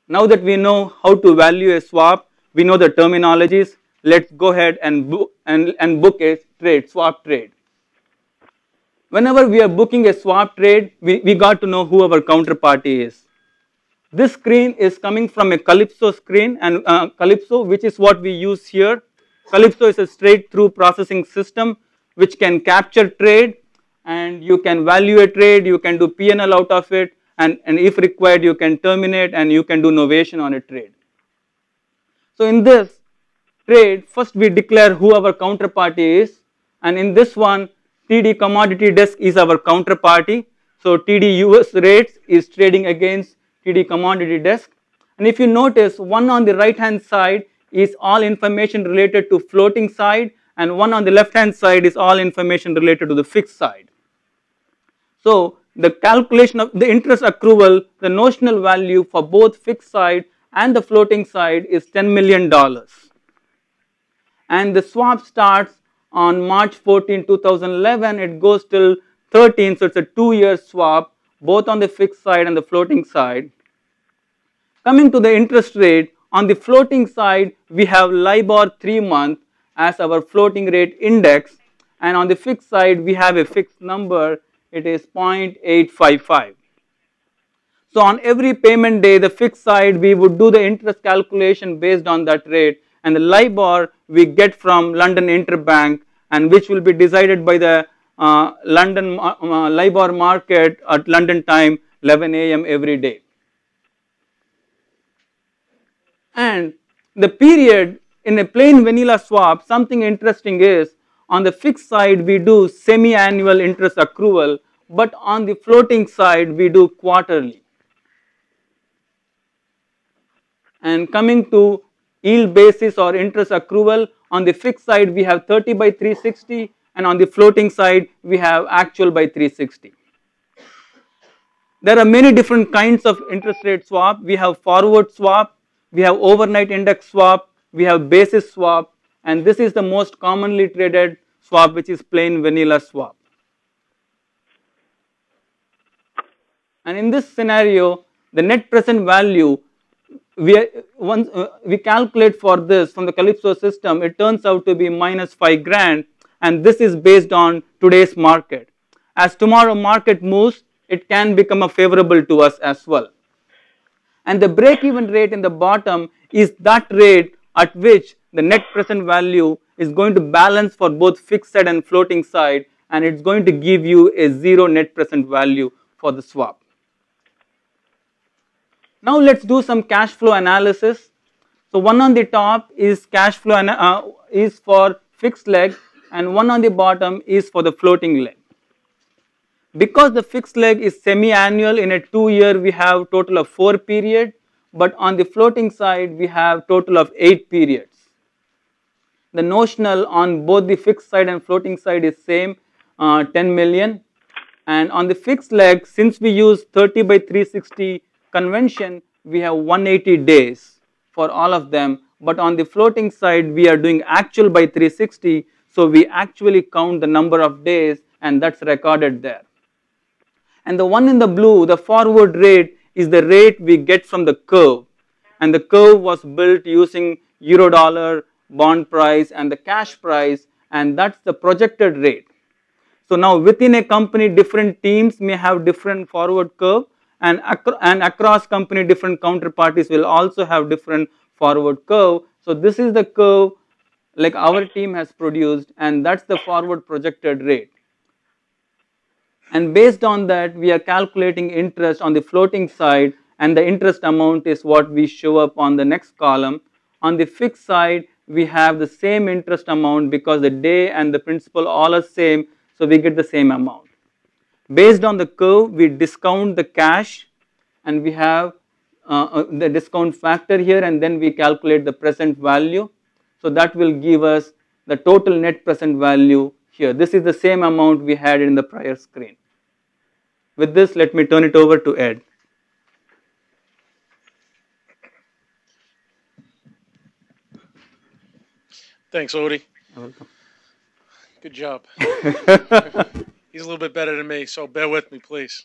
Now that we know how to value a swap, we know the terminologies, let's go ahead and book a trade, swap trade. Whenever we are booking a swap trade, we got to know who our counterparty is. This screen is coming from a Calypso screen, and Calypso, which is what we use here. Calypso is a straight through processing system which can capture trade, and you can value a trade, you can do P&L out of it, and if required you can terminate and you can do novation on a trade. So in this trade, first we declare who our counterparty is, and in this one TD commodity desk is our counterparty. So TD US rates is trading against TD commodity desk, and if you notice, one on the right hand side is all information related to floating side, and one on the left hand side is all information related to the fixed side. So the calculation of the interest accrual, the notional value for both fixed side and the floating side is $10 million. And the swap starts on March 14, 2011, it goes till 13, so it's a 2-year swap, both on the fixed side and the floating side. Coming to the interest rate, on the floating side, we have LIBOR 3-month as our floating rate index, and on the fixed side, we have a fixed number, it is 0.855. So on every payment day, the fixed side, we would do the interest calculation based on that rate, and the LIBOR we get from London Interbank, and which will be decided by the London LIBOR market at London time 11 AM every day. And the period in a plain vanilla swap, something interesting is on the fixed side we do semi-annual interest accrual, but on the floating side we do quarterly. And coming to yield basis or interest accrual, on the fixed side we have 30 by 360, and on the floating side we have actual by 360. There are many different kinds of interest rate swap. We have forward swap, we have overnight index swap, we have basis swap, and this is the most commonly traded swap, which is plain vanilla swap. And in this scenario, the net present value, we calculate for this from the Calypso system, it turns out to be minus 5 grand, and this is based on today's market. As tomorrow market moves, it can become a favorable to us as well. And the break-even rate in the bottom is that rate at which the net present value is going to balance for both fixed side and floating side, and it's going to give you a 0 net present value for the swap. Now let's do some cash flow analysis. So one on the top is cash flow is for fixed leg, and one on the bottom is for the floating leg. Because the fixed leg is semi-annual, in a 2-year we have total of 4 periods, but on the floating side we have total of 8 periods. The notional on both the fixed side and floating side is same, 10 million, and on the fixed leg, since we use 30 by 360 convention, we have 180 days for all of them, but on the floating side we are doing actual by 360, so we actually count the number of days and that's recorded there. And the one in the blue, the forward rate, is the rate we get from the curve, and the curve was built using euro dollar, bond price and the cash price, and that's the projected rate. So now within a company, different teams may have different forward curve, and across company different counterparties will also have different forward curve. So this is the curve like our team has produced, and that's the forward projected rate. And based on that, we are calculating interest on the floating side, and the interest amount is what we show up on the next column. On the fixed side, we have the same interest amount because the day and the principal all are same, so we get the same amount. Based on the curve, we discount the cash, and we have the discount factor here, and then we calculate the present value. So that will give us the total net present value here. This is the same amount we had in the prior screen. With this, let me turn it over to Ed. Thanks, Odie. You're welcome. Good job. He's a little bit better than me, so bear with me, please.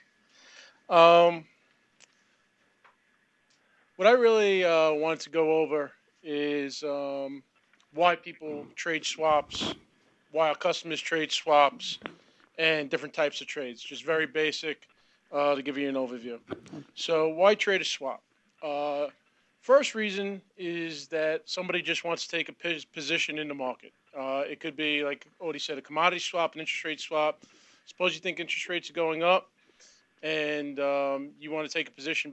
What I really wanted to go over is why people trade swaps, why our customers trade swaps, and different types of trades. Just very basic to give you an overview. So, why trade a swap? Uh, First reason is that somebody just wants to take a position in the market. It could be, like Odie said, a commodity swap, an interest rate swap. Suppose you think interest rates are going up and you want to take a position